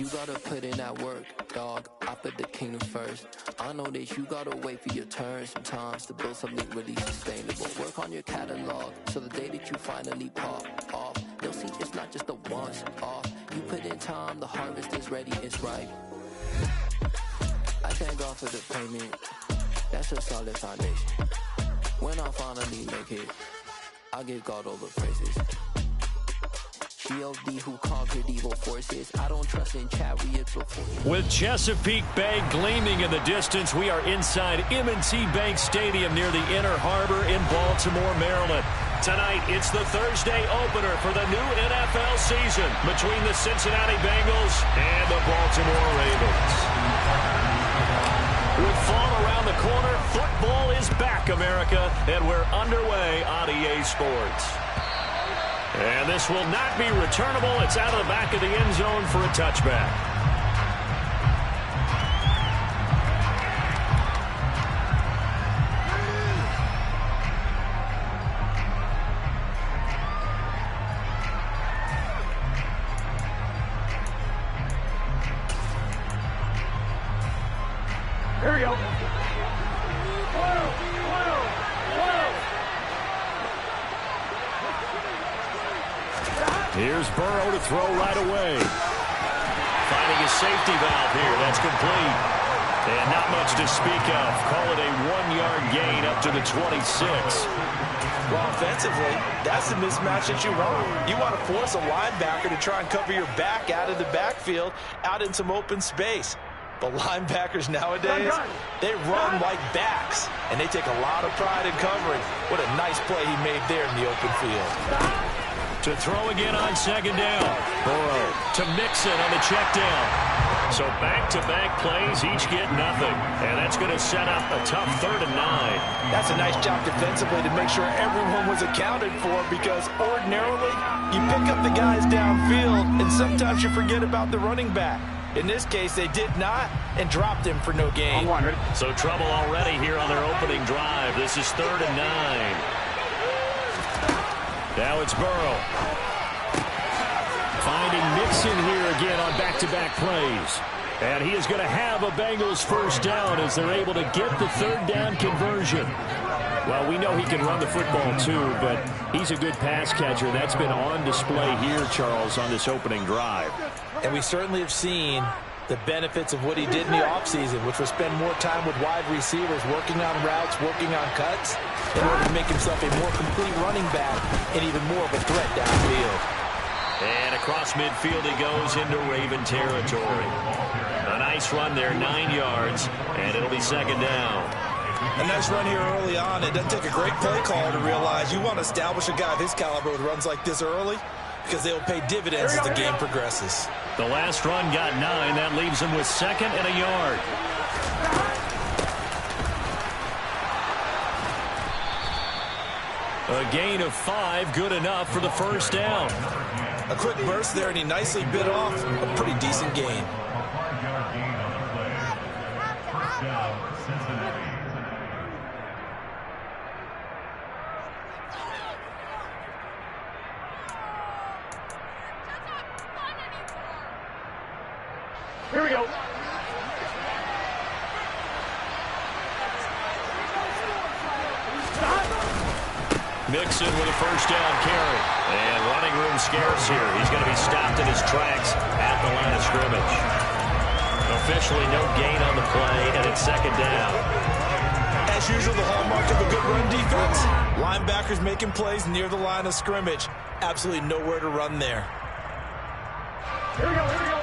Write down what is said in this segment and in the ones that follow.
You gotta put in that work, dog. I put the kingdom first. I know that you gotta wait for your turn sometimes to build something really sustainable. Work on your catalog, so the day that you finally pop off, they'll see it's not just a once off. You put in time, the harvest is ready, it's ripe. I thank God for the payment. That's a solid foundation. When I finally make it, I give God all the praises. G.O.D. who conquered evil forces. I don't trust in chariots or forces. With Chesapeake Bay gleaming in the distance, we are inside M&T Bank Stadium near the Inner Harbor in Baltimore, Maryland. Tonight, it's the Thursday opener for the new NFL season between the Cincinnati Bengals and the Baltimore Ravens. With fall around the corner, football is back, America, and we're underway on EA Sports. And this will not be returnable. It's out of the back of the end zone for a touchback. Here we go. Here's Burrow to throw right away. Finding a safety valve here. That's complete. And not much to speak of. Call it a 1-yard gain up to the 26. Well, offensively, that's the mismatch that you want. You want to force a linebacker to try and cover your back out of the backfield, out in some open space. But linebackers nowadays, they run like backs, and they take a lot of pride in covering. What a nice play he made there in the open field. To throw again on second down. Burrow to Mixon on the check down. So back-to-back plays, each get nothing. And that's going to set up a tough 3rd and 9. That's a nice job defensively to make sure everyone was accounted for, because ordinarily you pick up the guys downfield and sometimes you forget about the running back. In this case, they did not and dropped him for no gain. So trouble already here on their opening drive. This is 3rd and 9. Now it's Burrow. Finding Mixon here again on back-to-back plays. And he is going to have a Bengals first down as they're able to get the 3rd down conversion. Well, we know he can run the football too, but he's a good pass catcher. That's been on display here, Charles, on this opening drive. And we certainly have seen the benefits of what he did in the offseason, which was spend more time with wide receivers, working on routes, working on cuts, in order to make himself a more complete running back and even more of a threat downfield. And across midfield he goes into Raven territory. A nice run there, 9 yards, and it'll be 2nd down. A nice run here early on. It doesn't take a great play caller to realize you want to establish a guy of his caliber with runs like this early, because they will pay dividends as the game progresses. The last run got 9. That leaves him with 2nd and a yard. A gain of 5, good enough for the first down. A quick burst there, and he nicely bit off a pretty decent gain. Here we go. Mixon with a first down carry. And running room scarce here. He's going to be stopped in his tracks at the line of scrimmage. Officially no gain on the play, and it's 2nd down. As usual, the hallmark of a good run defense, linebackers making plays near the line of scrimmage. Absolutely nowhere to run there. Here we go, here we go.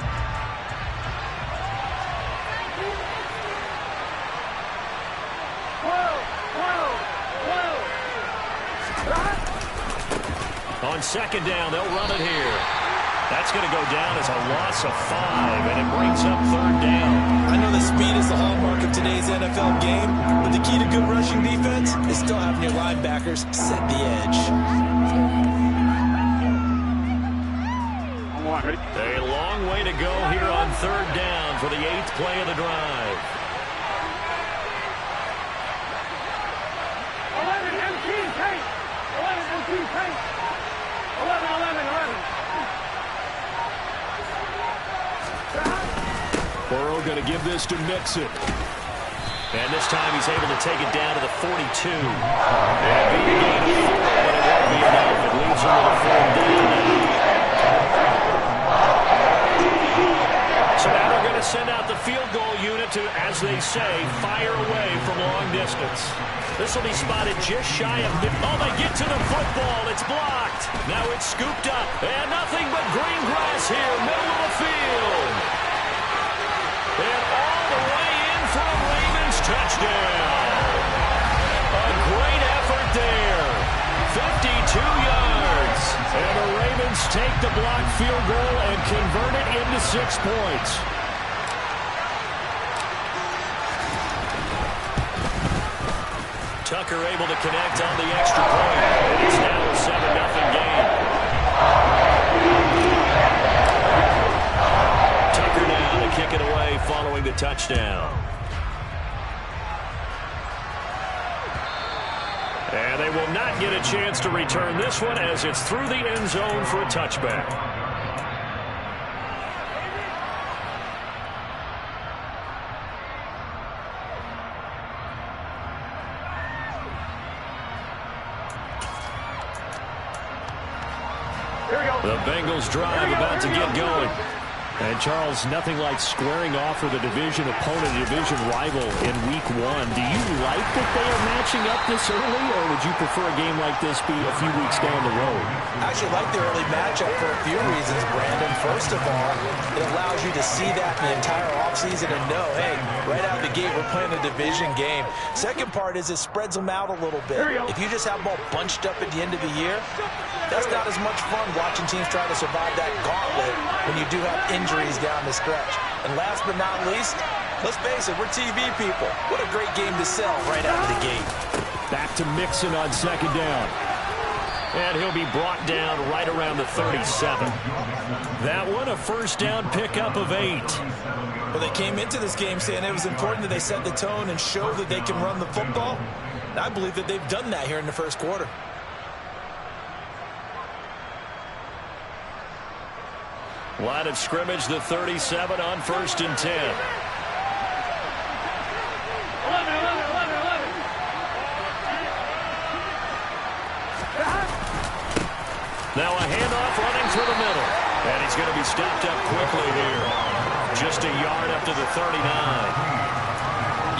On 2nd down, they'll run it here. That's going to go down as a loss of 5, and it brings up 3rd down. I know that speed is the hallmark of today's NFL game, but the key to good rushing defense is still having your linebackers set the edge. A long way to go here on 3rd down for the 8th play of the drive. 11 MT tank. 11 MT tank. 11, 11, 11. Burrow going to give this to Mixon. And this time he's able to take it down to the 42. And being a gain of 4, but it won't be enough. It leaves him with a 4th down now. So now they're going to send out the field goal unit to, as they say, fire away from long distance. This will be spotted just shy of mid. Oh, they get to the football. It's blocked. Now it's scooped up. And nothing but green grass here, middle of the field. And all the way in for a Ravens touchdown. A great effort there. 52 yards. And the Ravens take the blocked field goal and convert it into 6 points. Tucker able to connect on the extra point. And it's now a 7-0 game. Tucker now to kick it away following the touchdown. And they will not get a chance to return this one as it's through the end zone for a touchback. The Bengals drive about to get going. And, Charles, nothing like squaring off with a division opponent, a division rival in Week 1. Do you like that they are matching up this early, or would you prefer a game like this be a few weeks down the road? I actually like the early matchup for a few reasons, Brandon. First of all, it allows you to see that the entire offseason and know, hey, right out of the gate, we're playing a division game. Second part is it spreads them out a little bit. If you just have them all bunched up at the end of the year, that's not as much fun watching teams try to survive that gauntlet when you do have injuries down the stretch. And last but not least, let's face it, we're TV people. What a great game to sell right out of the gate. Back to Mixon on 2nd down. And he'll be brought down right around the 37. That one, a 1st down pickup of 8. Well, they came into this game saying it was important that they set the tone and show that they can run the football. And I believe that they've done that here in the first quarter. Line of scrimmage, the 37 on 1st and 10. Now a handoff running through the middle. And he's going to be stopped up quickly here. Just a yard up to the 39.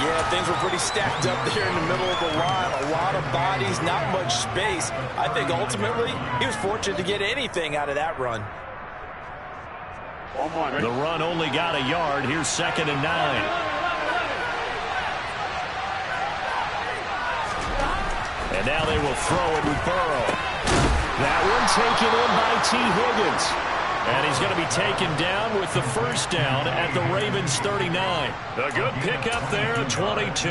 Yeah, things were pretty stacked up there in the middle of the line. A lot of bodies, not much space. I think ultimately he was fortunate to get anything out of that run. The run only got a yard. Here's 2nd and 9. And now they will throw it with Burrow. That one taken in by T. Higgins. And he's going to be taken down with the 1st down at the Ravens 39. A good pickup there, a 22.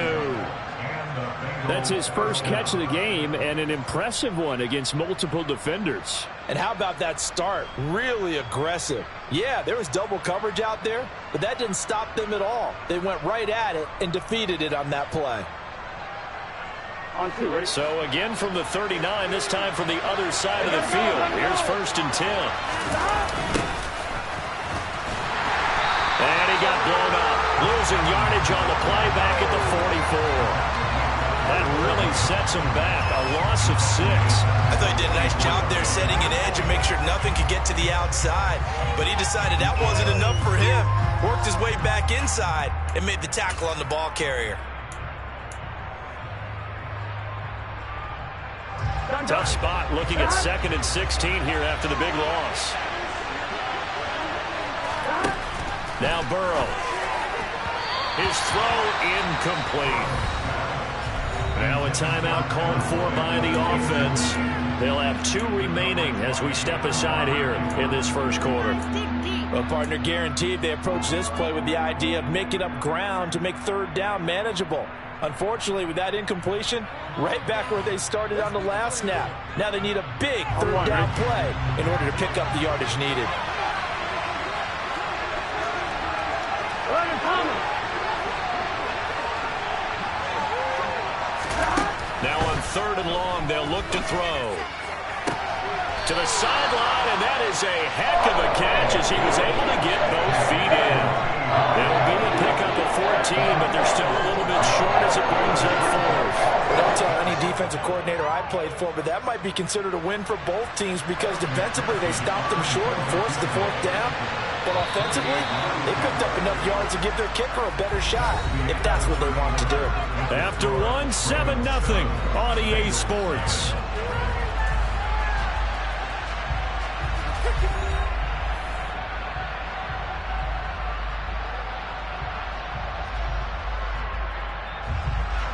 That's his first catch of the game, and an impressive one against multiple defenders. And how about that start? Really aggressive. Yeah, there was double coverage out there, but that didn't stop them at all. They went right at it and defeated it on that play. So again from the 39, this time from the other side of the field. Here's 1st and 10. And he got blown up. Losing yardage on the play back at the 44. That really sets him back. A loss of 6. I thought he did a nice job there setting an edge and make sure nothing could get to the outside. But he decided that wasn't enough for him. Worked his way back inside and made the tackle on the ball carrier. Tough spot looking at 2nd and 16 here after the big loss. Now Burrow. His throw incomplete. Now a timeout called for by the offense. They'll have 2 remaining as we step aside here in this first quarter. Well, partner, guaranteed they approach this play with the idea of making up ground to make 3rd down manageable. Unfortunately, with that incompletion, right back where they started on the last snap. Now they need a big 3rd down play in order to pick up the yardage needed. Now on 3rd and long, they'll look to throw. To the sideline, and that is a heck of a catch as he was able to get both feet in. It'll be 13, but they're still a little bit short as it brings up fourth. Well, don't tell any defensive coordinator I played for, but that might be considered a win for both teams because defensively they stopped them short and forced the fourth down. But offensively, they picked up enough yards to give their kicker a better shot, if that's what they want to do. After one, 7-0 on EA Sports.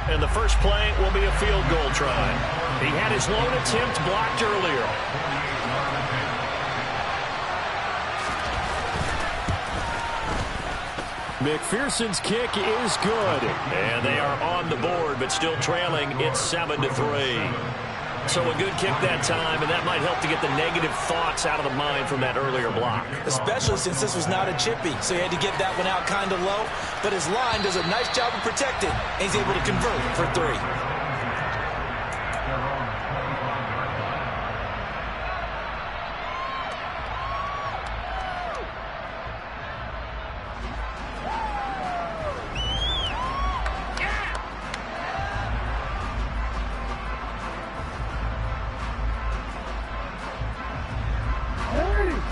And the first play will be a field goal try. He had his lone attempt blocked earlier. McPherson's kick is good. And they are on the board, but still trailing. It's 7-3. So a good kick that time, and that might help to get the negative thoughts out of the mind from that earlier block. Especially since this was not a chippy, so he had to get that one out kind of low. But his line does a nice job of protecting, and he's able to convert for 3.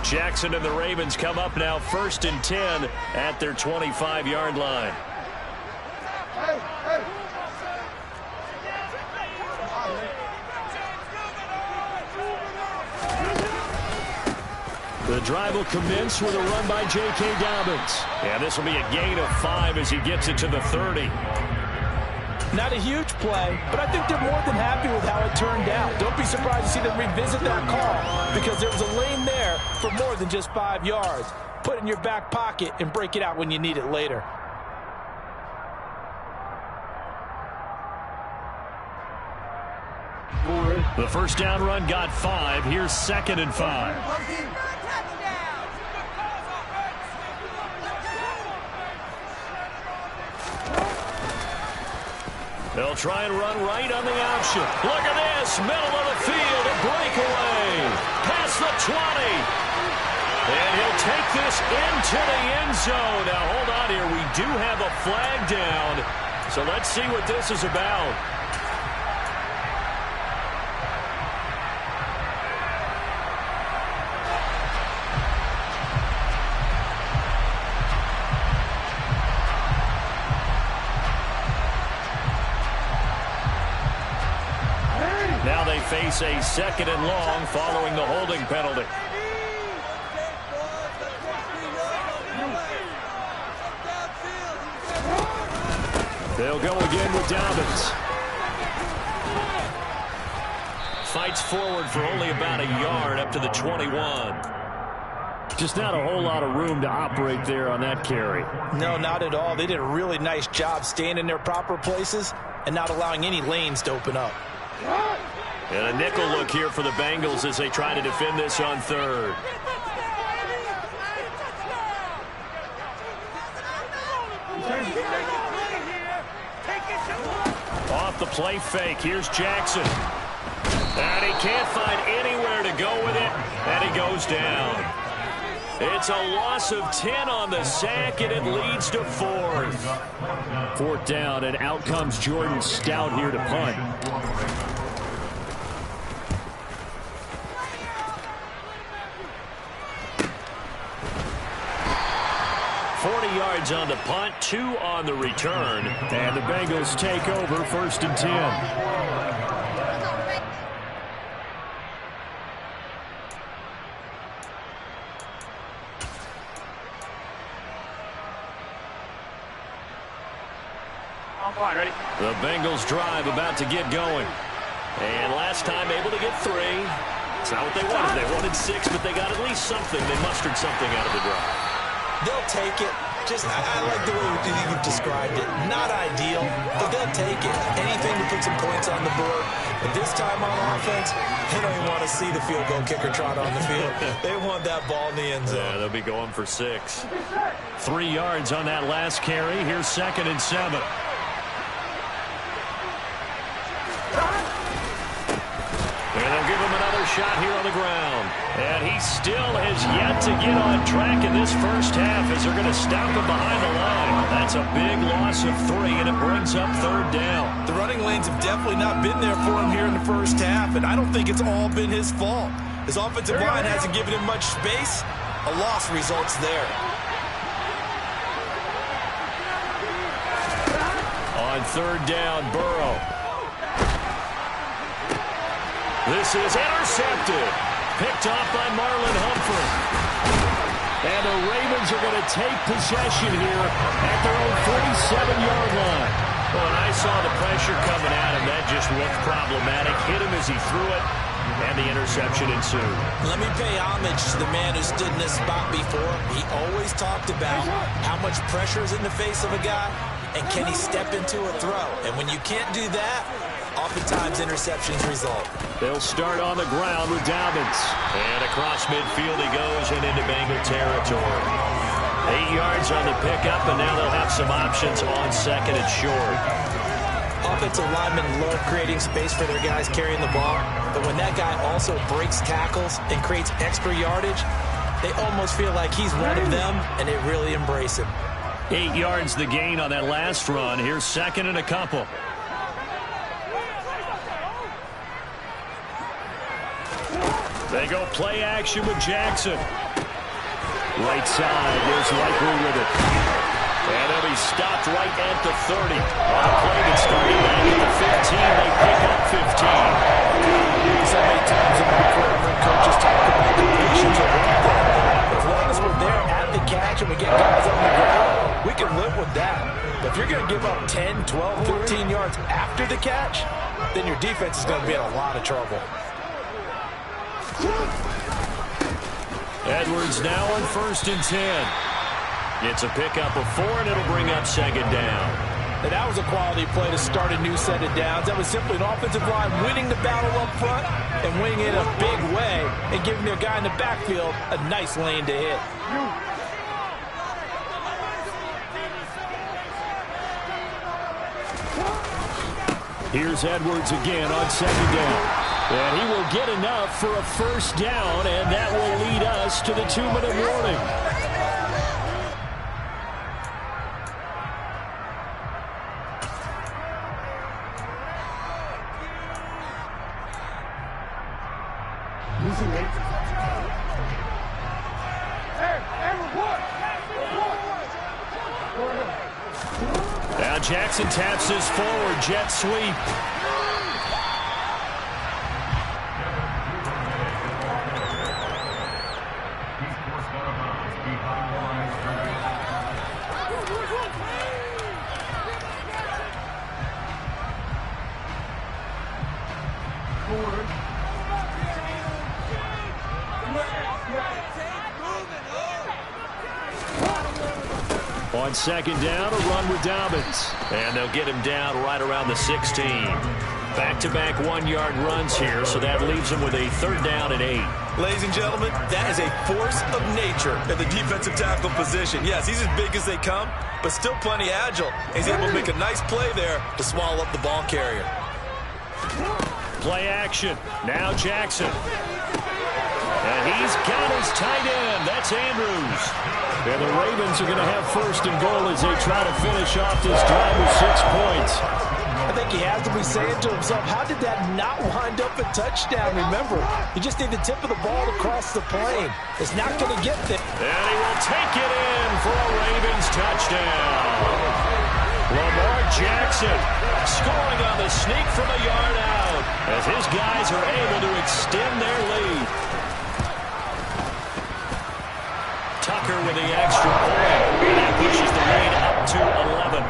Jackson and the Ravens come up now 1st and 10 at their 25-yard line. The drive will commence with a run by J.K. Dobbins. And this will be a gain of 5 as he gets it to the 30. Not a huge play, but I think they're more than happy with how it turned out. Don't be surprised to see them revisit that call because there was a lane there for more than just 5 yards. Put it in your back pocket and break it out when you need it later. The first down run got 5. Here's 2nd and 5. They'll try and run right on the option. Look at this. Middle of the field. A breakaway. Past the 20. And he'll take this into the end zone. Now, hold on here. We do have a flag down. So let's see what this is about. Now they face a 2nd and long following the holding penalty. They'll go again with Dobbins. Fights forward for only about a yard up to the 21. Just not a whole lot of room to operate there on that carry. No, not at all. They did a really nice job staying in their proper places and not allowing any lanes to open up. And a nickel look here for the Bengals as they try to defend this on 3rd. Off the play fake. Here's Jackson. And he can't find anywhere to go with it. And he goes down. It's a loss of 10 on the sack, and it leads to 4th. 4th down, and out comes Jordan Stout here to punt. 40 yards on the punt, 2 on the return. And the Bengals take over 1st and 10. Ready? The Bengals drive about to get going. And last time able to get 3. It's not what they wanted. They wanted 6, but they got at least something. They mustered something out of the drive. They'll take it. I like the way you've described it. Not ideal, but they'll take it. Anything to put some points on the board. But this time on offense, they don't even want to see the field goal kicker trot on the field. They want that ball in the end zone. Yeah, they'll be going for 6. 3 yards on that last carry. Here's 2nd and 7. And they'll give him another shot here on the ground. And he still has yet to get on track in this first half as they're going to stop him behind the line. That's a big loss of 3, and it brings up third down. The running lanes have definitely not been there for him here in the first half, and I don't think it's all been his fault. His offensive line hasn't given him much space. A loss results there. On third down, Burrow. This is intercepted. Picked off by Marlon Humphrey. And the Ravens are going to take possession here at their own 47-yard line. Well, when I saw the pressure coming at him, that just looked problematic. Hit him as he threw it, and the interception ensued. Let me pay homage to the man who stood in this spot before. He always talked about how much pressure is in the face of a guy, and can he step into a throw. And when you can't do that, oftentimes interceptions result. They'll start on the ground with Dobbins. And across midfield he goes and into Bengal territory. 8 yards on the pickup, and now they'll have some options on second and short. Offensive linemen love creating space for their guys carrying the ball, but when that guy also breaks tackles and creates extra yardage, they almost feel like he's one of them, and they really embrace him. 8 yards the gain on that last run. Here's second and a couple. They go play action with Jackson. Right side, there's Likely with it. And they'll be stopped right at the 30. On a play that started back at the 15, they pick up 15. So many times in my career, when coaches talk about completions or run play, as long as we're there at the catch and we get guys on the ground, we can live with that. But if you're going to give up 10, 12, 13 yards after the catch, then your defense is going to be in a lot of trouble. Edwards now on 1st and 10. It's a pickup of 4, and it'll bring up second down. And that was a quality play to start a new set of downs. That was simply an offensive line winning the battle up front and winning it in a big way and giving their guy in the backfield a nice lane to hit. Here's Edwards again on second down. And he will get enough for a first down, and that will lead us to the 2-minute warning. Now Jackson taps his forward jet sweep. On second down, a run with Dobbins. And they'll get him down right around the 16. Back-to-back 1-yard runs here, so that leaves him with a third down and 8. Ladies and gentlemen, that is a force of nature in the defensive tackle position. Yes, he's as big as they come, but still plenty agile. He's able to make a nice play there to swallow up the ball carrier. Play action. Now Jackson. And he's got his tight end. That's Andrews. And the Ravens are going to have first and goal as they try to finish off this drive with 6 points. I think he has to be saying to himself, how did that not wind up a touchdown? Remember, you just need the tip of the ball to cross the plane. It's not going to get there. And he will take it in for a Ravens touchdown. Lamar Jackson scoring on the sneak from a yard out as his guys are able to extend their lead. Tucker with the extra point. And that pushes the lead up to 11.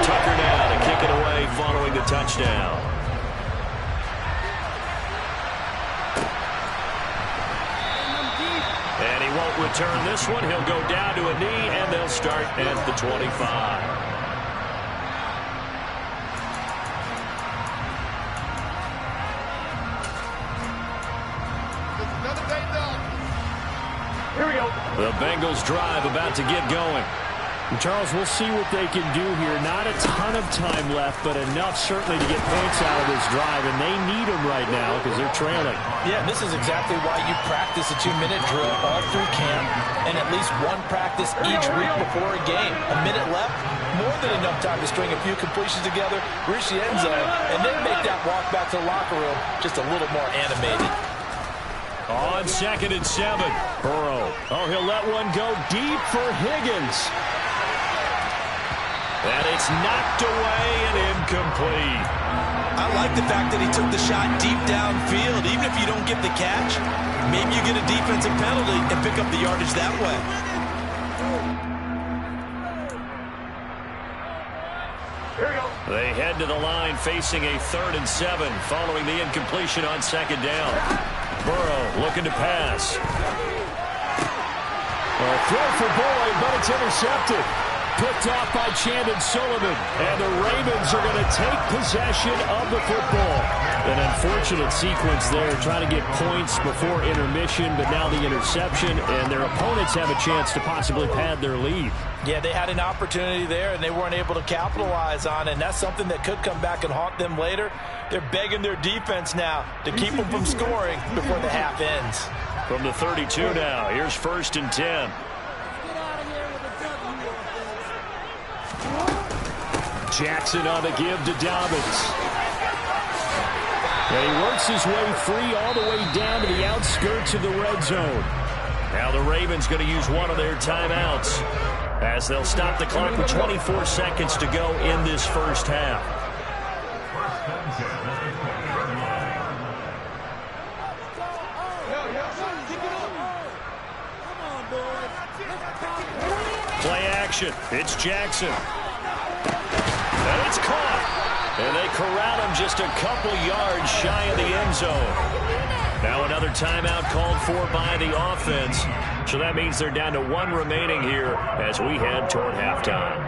Tucker now to kick it away following the touchdown. And he won't return this one. He'll go down to a knee, and they'll start at the 25. The Bengals drive about to get going. And Charles, we'll see what they can do here. Not a ton of time left, but enough certainly to get points out of this drive, and they need them right now because they're trailing. Yeah, this is exactly why you practice a 2-minute drill all through camp and at least one practice each week before a game. A minute left, more than enough time to string a few completions together, reach the end zone, and then make that walk back to the locker room just a little more animated. On 2nd and 7, Burrow. Oh, he'll let one go deep for Higgins. And it's knocked away and incomplete. I like the fact that he took the shot deep downfield. Even if you don't get the catch, maybe you get a defensive penalty and pick up the yardage that way. They head to the line facing a 3rd and 7 following the incompletion on 2nd down. Burrow looking to pass. A throw for Boyd, but it's intercepted. Picked off by Chandon Sullivan. And the Ravens are going to take possession of the football. An unfortunate sequence there, trying to get points before intermission, but now the interception, and their opponents have a chance to possibly pad their lead. Yeah, they had an opportunity there, and they weren't able to capitalize on it, and that's something that could come back and haunt them later. They're begging their defense now to keep them from scoring before the half ends. From the 32 now, here's 1st and 10. Jackson on the give to Dobbins. And he works his way free all the way down to the outskirts of the red zone. Now the Ravens going to use one of their timeouts as they'll stop the clock with 24 seconds to go in this first half. Play action. It's Jackson. And it's caught. And they corral him just a couple yards shy of the end zone. Now another timeout called for by the offense. So that means they're down to 1 remaining here as we head toward halftime.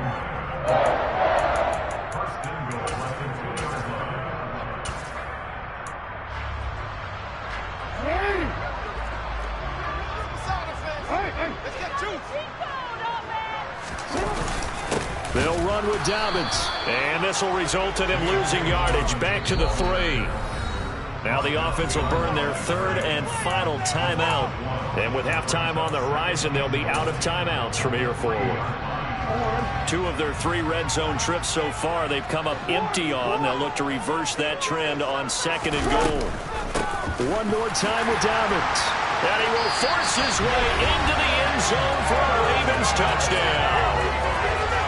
They'll run with Dobbins. And this will result in him losing yardage. Back to the 3. Now the offense will burn their 3rd and final timeout. And with halftime on the horizon, they'll be out of timeouts from here forward. 2 of their 3 red zone trips so far they've come up empty on. They'll look to reverse that trend on 2nd and goal. One more time with Dobbins. And he will force his way into the end zone for a Ravens touchdown.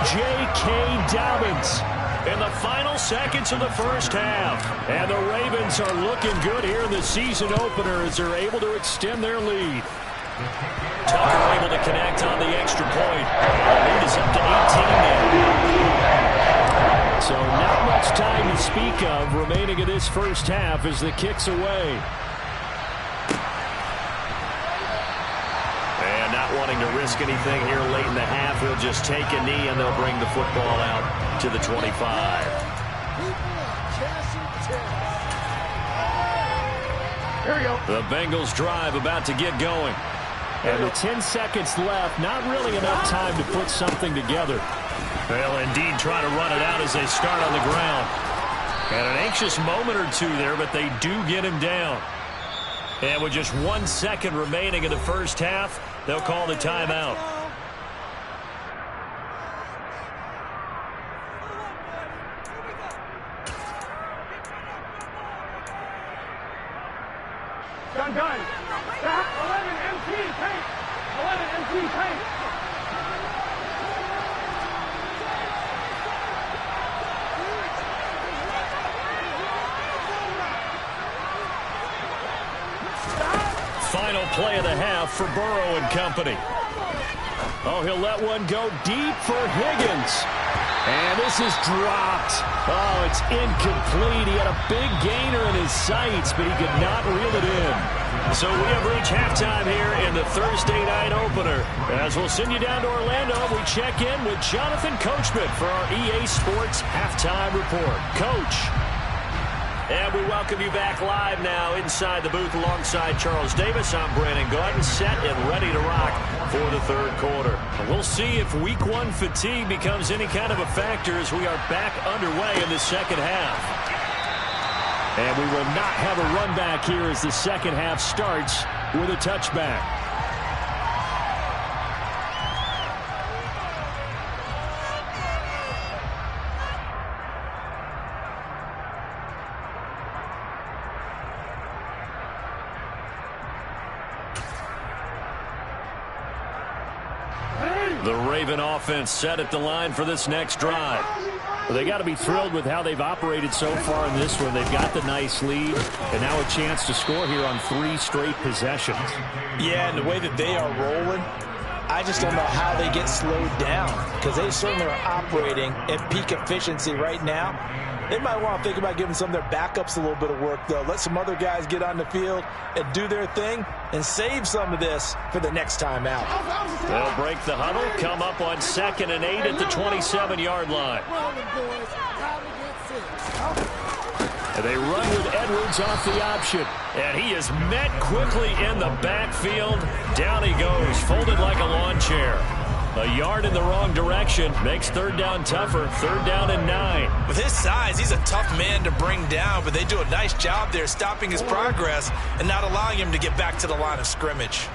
J.K. Dobbins in the final seconds of the first half. And the Ravens are looking good here in the season opener as they're able to extend their lead. Tucker able to connect on the extra point. The lead is up to 18 now. So not much time to speak of remaining in this first half as the kick's away. Wanting to risk anything here late in the half, he'll just take a knee and they'll bring the football out to the 25. Here we go. The Bengals drive about to get going. And with 10 seconds left, not really enough time to put something together. They'll indeed try to run it out as they start on the ground. And an anxious moment or two there, but they do get him down. And with just 1 second remaining in the first half, they'll call the timeout. Done. 11 MT paint. 11 MT paint. Final play of the half for Burrow and company. Oh, he'll let one go deep for Higgins. And this is dropped. Oh, it's incomplete. He had a big gainer in his sights, but he could not reel it in. So we have reached halftime here in the Thursday night opener. As we'll send you down to Orlando, we check in with Jonathan Coachman for our EA Sports Halftime Report. Coach. And we welcome you back live now inside the booth alongside Charles Davis. I'm Brandon Gaudin, set and ready to rock for the third quarter. And we'll see if week one fatigue becomes any kind of a factor as we are back underway in the second half. And we will not have a run back here as the second half starts with a touchback. The Raven offense set at the line for this next drive. Well, they got to be thrilled with how they've operated so far in this one. They've got the nice lead, and now a chance to score here on 3 straight possessions. Yeah, and the way that they are rolling, I just don't know how they get slowed down, because they certainly are operating at peak efficiency right now. They might want to think about giving some of their backups a little bit of work, though. Let some other guys get on the field and do their thing and save some of this for the next time out. They'll break the huddle, come up on 2nd and 8 at the 27-yard line. And they run with Edwards off the option. And he is met quickly in the backfield. Down he goes, folded like a lawn chair. A yard in the wrong direction makes third down tougher. 3rd down and 9. With his size, he's a tough man to bring down, but they do a nice job there stopping his progress and not allowing him to get back to the line of scrimmage.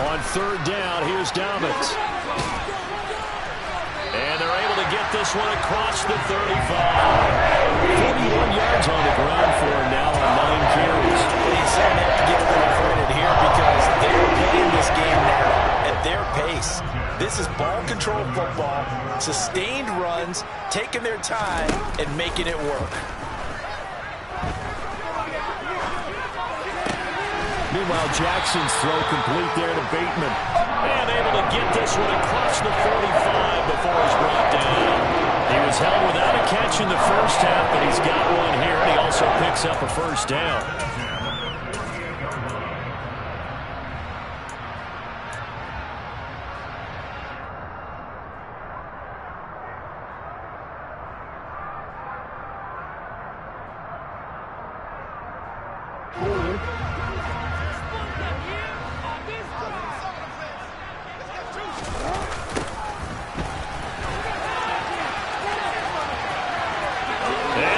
On 3rd down, here's Dobbins. And they're able to get this one across the 35. 41 yards on the ground for him now on 9 carries. They certainly have to give a little credit here because they're playing this game now at their pace. This is ball control football, sustained runs, taking their time and making it work. Meanwhile, Jackson's throw complete there to Bateman. And able to get this one across the 45 before he's brought down. He was held without a catch in the first half, but he's got one here, and he also picks up a first down.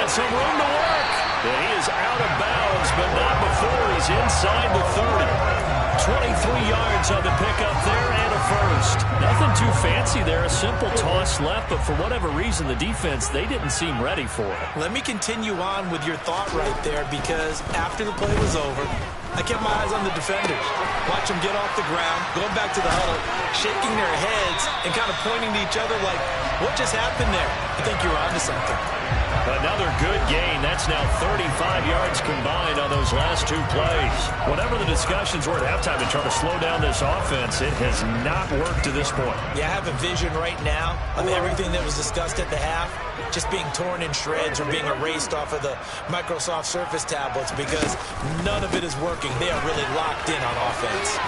Some room to work. And he is out of bounds, but not before he's inside the 30. 23 yards on the pickup there and a first. Nothing too fancy there. A simple toss left, but for whatever reason, the defense, they didn't seem ready for it. Let me continue on with your thought right there, because after the play was over, I kept my eyes on the defenders. Watch them get off the ground, going back to the huddle, shaking their heads and kind of pointing to each other like, what just happened there? I think you're onto something. Another good gain. That's now 35 yards combined on those last 2 plays. Whatever the discussions were at halftime to try to slow down this offense, it has not worked to this point. Yeah, I have a vision right now of everything that was discussed at the half just being torn in shreds or being erased off of the Microsoft Surface tablets, because none of it is working. They are really locked in on offense.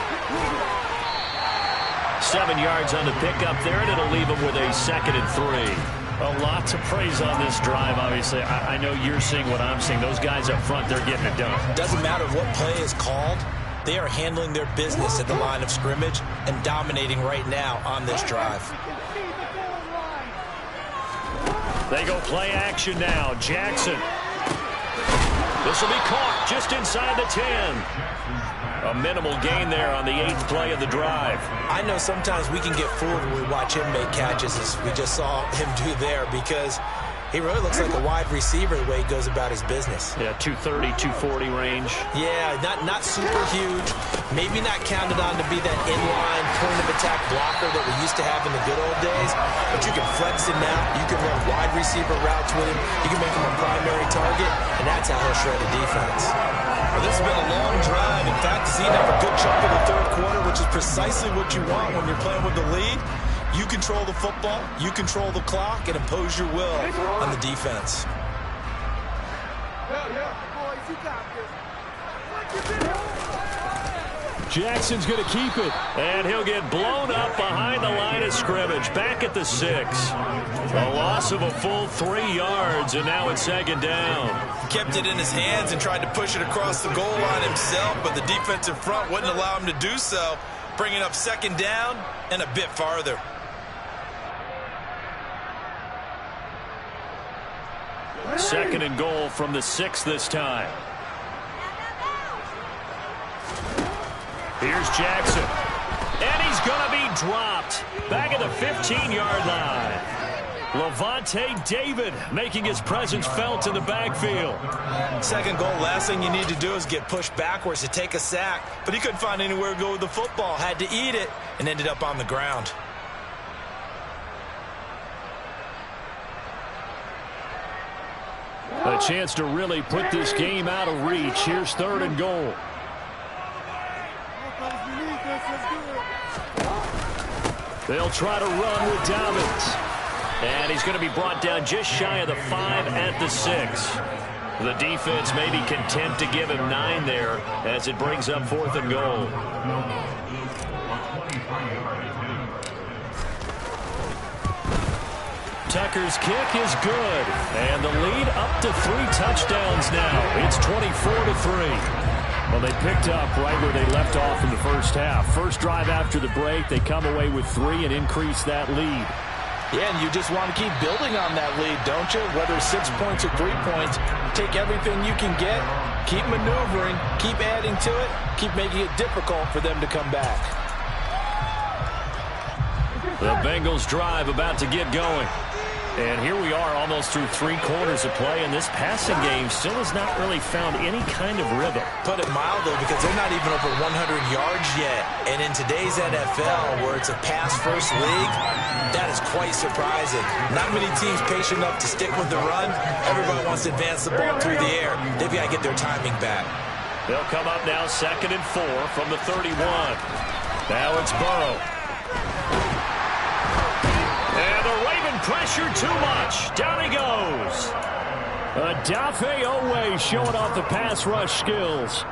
7 yards on the pickup there, and it'll leave them with a 2nd and 3. A lot to praise on this drive, obviously. I know you're seeing what I'm seeing. Those guys up front, they're getting it done. Doesn't matter what play is called. They are handling their business at the line of scrimmage and dominating right now on this drive. They go play action now. Jackson. This will be caught just inside the 10. A minimal gain there on the 8th play of the drive. I know sometimes we can get fooled when we watch him make catches, as we just saw him do there, because he really looks like a wide receiver the way he goes about his business. Yeah, 230, 240 range. Yeah, not super huge. Maybe not counted on to be that inline point-of-attack blocker that we used to have in the good old days, but you can flex him now. You can run wide receiver routes with him. You can make him a primary target, and that's how he'll shred a defense. Well, this has been a long drive. In fact, he's eaten up a good chunk of the third quarter, which is precisely what you want when you're playing with the lead. You control the football, you control the clock, and impose your will on the defense. Jackson's going to keep it. And he'll get blown up behind the line of scrimmage. Back at the 6. A loss of a full 3 yards, and now it's 2nd down. Kept it in his hands and tried to push it across the goal line himself, but the defensive front wouldn't allow him to do so, bringing up 2nd down and a bit farther. Second and goal from the 6 this time. Here's Jackson. And he's going to be dropped. Back at the 15-yard line. Levante David making his presence felt in the backfield. Second goal, last thing you need to do is get pushed backwards to take a sack. But he couldn't find anywhere to go with the football. Had to eat it and ended up on the ground. A chance to really put this game out of reach. Here's 3rd and goal. They'll try to run with Dobbins. And he's going to be brought down just shy of the 5 at the 6. The defense may be content to give him 9 there as it brings up 4th and goal. Tucker's kick is good. And the lead up to 3 touchdowns now. It's 24-3. Well, they picked up right where they left off in the first half. First drive after the break, they come away with 3 and increase that lead. Yeah, and you just want to keep building on that lead, don't you? Whether it's 6 points or 3 points, take everything you can get, keep maneuvering, keep adding to it, keep making it difficult for them to come back. The Bengals drive about to get going. And here we are almost through 3 quarters of play, and this passing game still has not really found any kind of rhythm. Put it mildly, because they're not even over 100 yards yet. And in today's NFL, where it's a pass-first league, that is quite surprising. Not many teams patient enough to stick with the run. Everybody wants to advance the ball through the air. They've got to get their timing back. They'll come up now 2nd and 4 from the 31. Now it's Burrow. And the Raven pressure too much. Down he goes. Adafe Owe showing off the pass rush skills.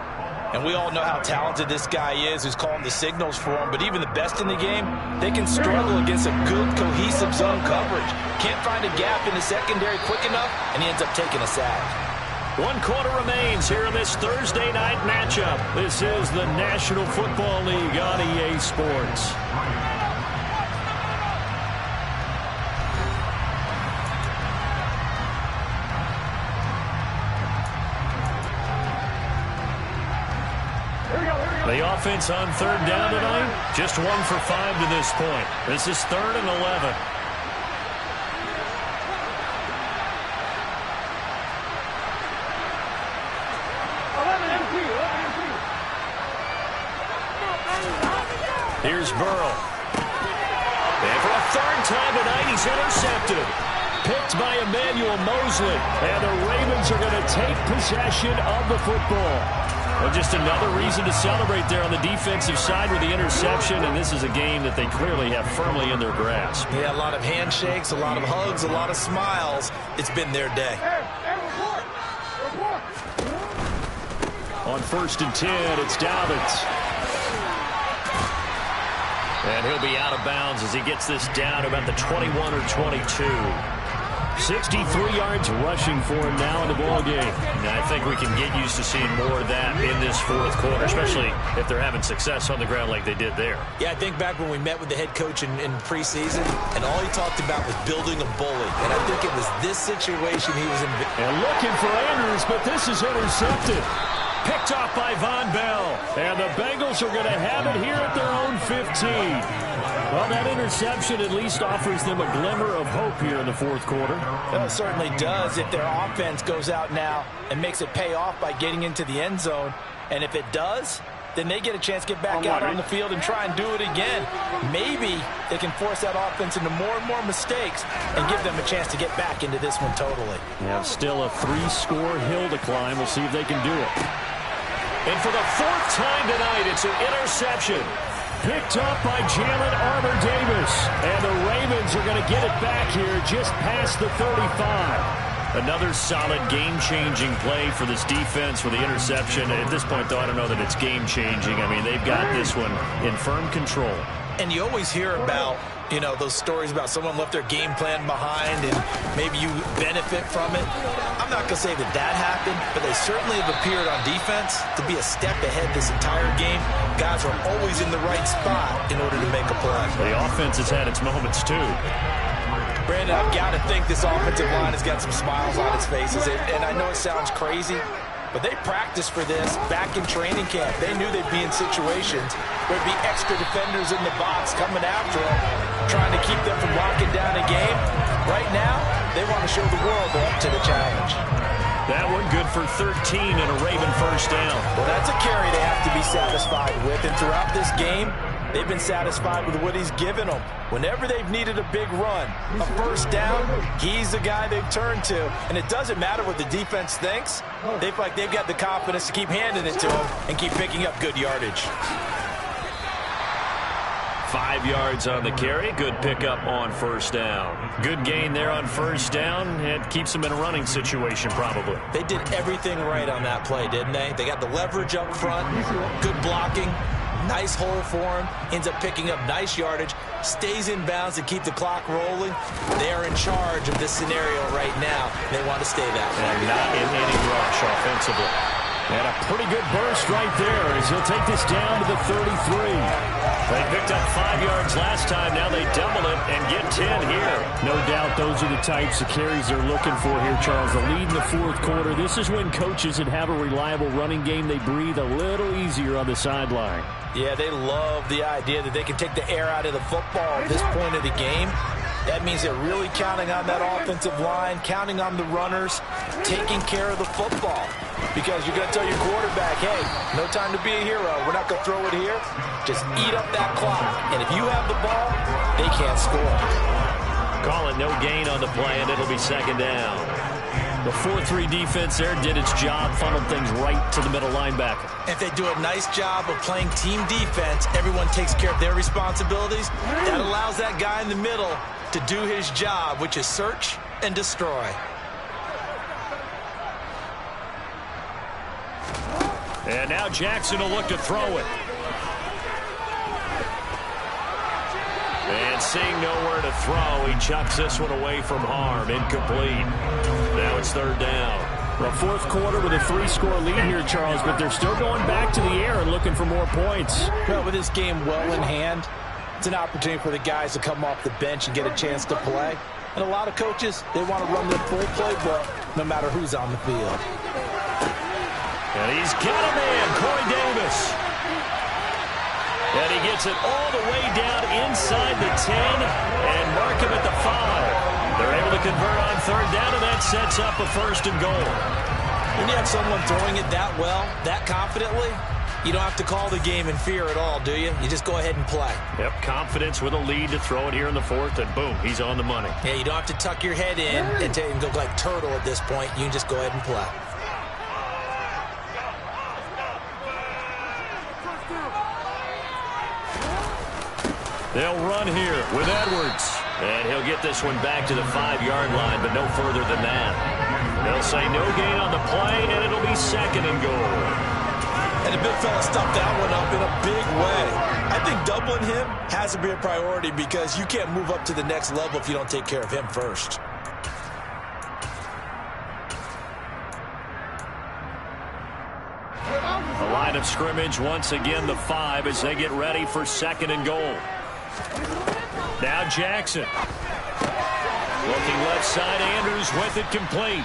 And we all know how talented this guy is who's calling the signals for him. But even the best in the game, they can struggle against a good, cohesive zone coverage. Can't find a gap in the secondary quick enough, and he ends up taking a sack. 1 quarter remains here in this Thursday night matchup. This is the National Football League on EA Sports. The offense on 3rd down tonight, just 1 for 5 to this point. This is 3rd and 11. Here's Burrow. And for a 3rd time tonight, he's intercepted. Picked by Emmanuel Mosley. And the Ravens are going to take possession of the football. Well, just another reason to celebrate there on the defensive side with the interception, and this is a game that they clearly have firmly in their grasp. Yeah, a lot of handshakes, a lot of hugs, a lot of smiles. It's been their day. On 1st and 10, it's Dobbins. And he'll be out of bounds as he gets this down to about the 21 or 22. 63 yards rushing for him now in the ballgame. And I think we can get used to seeing more of that in this 4th quarter, especially if they're having success on the ground like they did there. Yeah, I think back when we met with the head coach in preseason, and all he talked about was building a bully. And I think it was this situation he was in. And looking for Andrews, but this is intercepted. Picked off by Von Bell. And the Bengals are going to have it here at their own 15. Well, that interception at least offers them a glimmer of hope here in the 4th quarter. Well, it certainly does if their offense goes out now and makes it pay off by getting into the end zone. And if it does, then they get a chance to get back out on the field and try and do it again. Maybe they can force that offense into more and more mistakes and give them a chance to get back into this one totally. Yeah, still a 3-score hill to climb. We'll see if they can do it. And for the 4th time tonight, it's an interception. Picked up by Jalen Armour-Davis. And the Ravens are going to get it back here just past the 35. Another solid game-changing play for this defense with the interception. At this point, though, I don't know that it's game-changing. I mean, they've got this one in firm control. And you always hear about, you know, those stories about someone left their game plan behind and maybe you benefit from it. I'm not going to say that that happened, but they certainly have appeared on defense to be a step ahead this entire game. Guys are always in the right spot in order to make a play. The offense has had its moments, too. Brandon, I've got to think this offensive line has got some smiles on its faces. And I know it sounds crazy, but they practiced for this back in training camp. They knew they'd be in situations where there'd be extra defenders in the box coming after them, trying to keep them from locking down a game. Right now, they want to show the world they're up to the challenge. That one good for 13 and a Raven first down. Well, that's a carry they have to be satisfied with. And throughout this game, they've been satisfied with what he's given them. Whenever they've needed a big run, a first down, he's the guy they've turned to. And it doesn't matter what the defense thinks. They feel like they've got the confidence to keep handing it to him and keep picking up good yardage. 5 yards on the carry. Good pickup on first down. Good gain there on first down. It keeps them in a running situation probably. They did everything right on that play, didn't they? They got the leverage up front, good blocking, nice hole for him, ends up picking up nice yardage, stays in bounds to keep the clock rolling. They are in charge of this scenario right now. They want to stay that way. And not in any rush offensively. And a pretty good burst right there as he'll take this down to the 33. They picked up 5 yards last time. Now they double it and get 10 here. No doubt those are the types of carries they're looking for here, Charles. The lead in the fourth quarter. This is when coaches that have a reliable running game, they breathe a little easier on the sideline. Yeah, they love the idea that they can take the air out of the football at this point of the game. That means they're really counting on that offensive line, counting on the runners, taking care of the football. Because you're going to tell your quarterback, hey, no time to be a hero. We're not going to throw it here. Just eat up that clock. And if you have the ball, they can't score. Call it no gain on the play, and it'll be second down. The 4-3 defense there did its job, funneled things right to the middle linebacker. If they do a nice job of playing team defense, everyone takes care of their responsibilities. That allows that guy in the middle to do his job, which is search and destroy. And now Jackson will look to throw it. And seeing nowhere to throw, he chucks this one away from harm. Incomplete. Now it's third down. Well, fourth quarter with a 3-score lead here, Charles, but they're still going back to the air and looking for more points. Well, with this game well in hand, it's an opportunity for the guys to come off the bench and get a chance to play. And a lot of coaches, they want to run the full playbook no matter who's on the field. And he's got a man, Corey Davis. And he gets it all the way down inside the 10 and mark him at the 5. They're able to convert on third down, and that sets up a first and goal. When you have someone throwing it that well, that confidently, you don't have to call the game in fear at all, do you? You just go ahead and play. Yep, confidence with a lead to throw it here in the fourth, and boom, he's on the money. Yeah, you don't have to tuck your head in and go like turtle at this point. You can just go ahead and play. They'll run here with Edwards. And he'll get this one back to the 5-yard line, but no further than that. They'll say no gain on the play, and it'll be second and goal. And the big fella stuffed that one up in a big way. I think doubling him has to be a priority because you can't move up to the next level if you don't take care of him first. The line of scrimmage, once again, the 5 as they get ready for second and goal. Now Jackson. Looking left side, Andrews with it complete.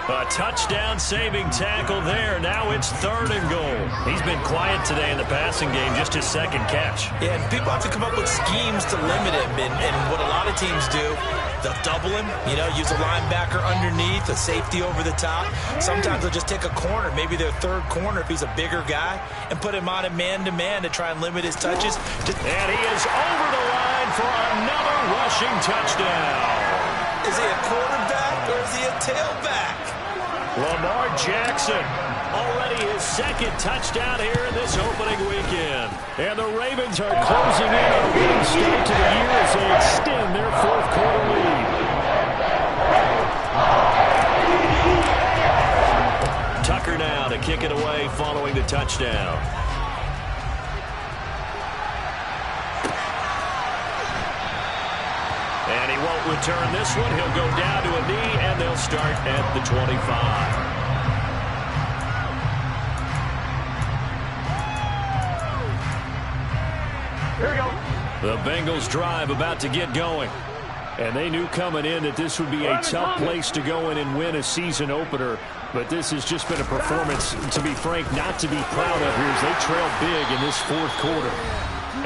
A touchdown-saving tackle there. Now it's third and goal. He's been quiet today in the passing game, just his second catch. Yeah, and people have to come up with schemes to limit him. And what a lot of teams do, they'll double him, use a linebacker underneath, a safety over the top. Sometimes they'll just take a corner, maybe their third corner if he's a bigger guy, and put him on a man-to-man to try and limit his touches. And he is over the line for another rushing touchdown. Is he a quarterback or is he a tailback? Lamar Jackson, already his second touchdown here in this opening weekend. And the Ravens are closing in on a winning start to the year as they extend their fourth quarter lead. kick it away following the touchdown. And he won't return this one. He'll go down to a knee, and they'll start at the 25. Here we go. The Bengals drive about to get going. And they knew coming in that this would be a tough place to go in and win a season opener. But this has just been a performance, to be frank, not to be proud of here as they trail big in this fourth quarter.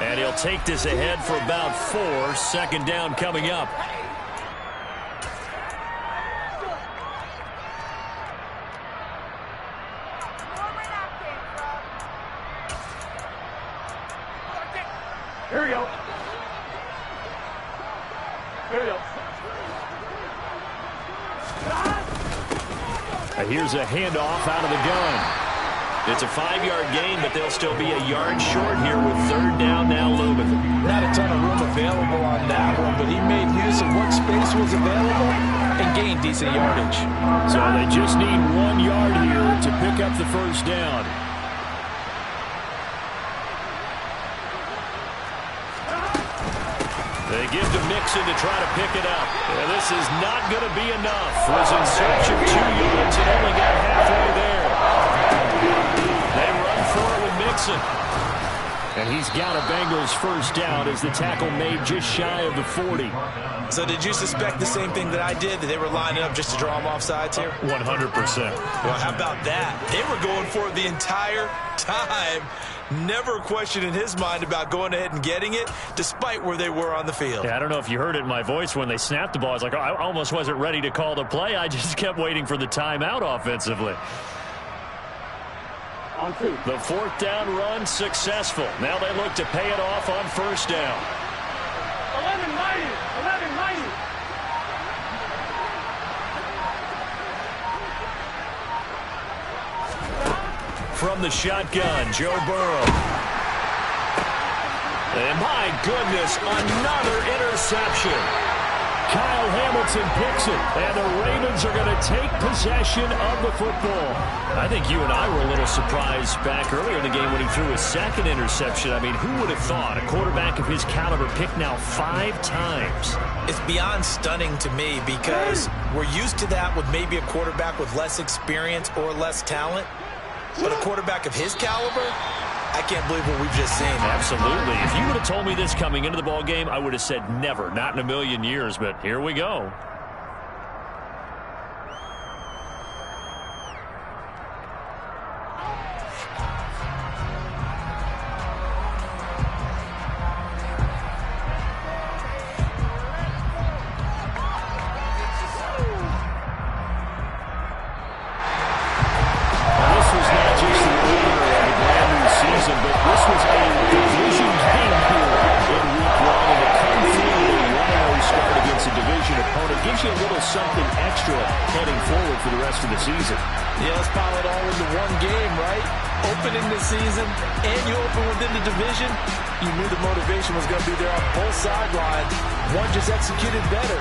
And he'll take this ahead for about 4. Second down coming up. Here we go. Here we go. Here's a handoff out of the gun. It's a 5-yard gain, but they'll still be a yard short here with third down now looming. Not a ton of room available on that one, but he made use of what space was available and gained decent yardage. So they just need 1 yard here to pick up the first down. They give to Mixon to try to pick it up. And this is not going to be enough. Was in search of 2 yards and only got halfway there. They run for it with Mixon. And he's got a Bengals first down as the tackle made just shy of the 40. So did you suspect the same thing that I did, that they were lining up just to draw him off sides here? 100%. Well, how about that? They were going for it the entire time. Never a question in his mind about going ahead and getting it, despite where they were on the field. Yeah, I don't know if you heard it in my voice when they snapped the ball. I was like, oh, I almost wasn't ready to call the play. I just kept waiting for the timeout offensively. On 2. The fourth down run successful. Now they look to pay it off on first down. 1190. 1190. From the shotgun, Joe Burrow. And my goodness, another interception. Kyle Hamilton picks it, and the Ravens are going to take possession of the football. I think you and I were a little surprised back earlier in the game when he threw his second interception. I mean, who would have thought a quarterback of his caliber picked now 5 times? It's beyond stunning to me because we're used to that with maybe a quarterback with less experience or less talent. But a quarterback of his caliber, I can't believe what we've just seen. Absolutely. If you would have told me this coming into the ball game, I would have said never, not in a million years. But here we go. Something extra heading forward for the rest of the season. Yeah, let's pile it all into one game, right? Opening the season, and you open within the division. You knew the motivation was going to be there on both sidelines. One just executed better.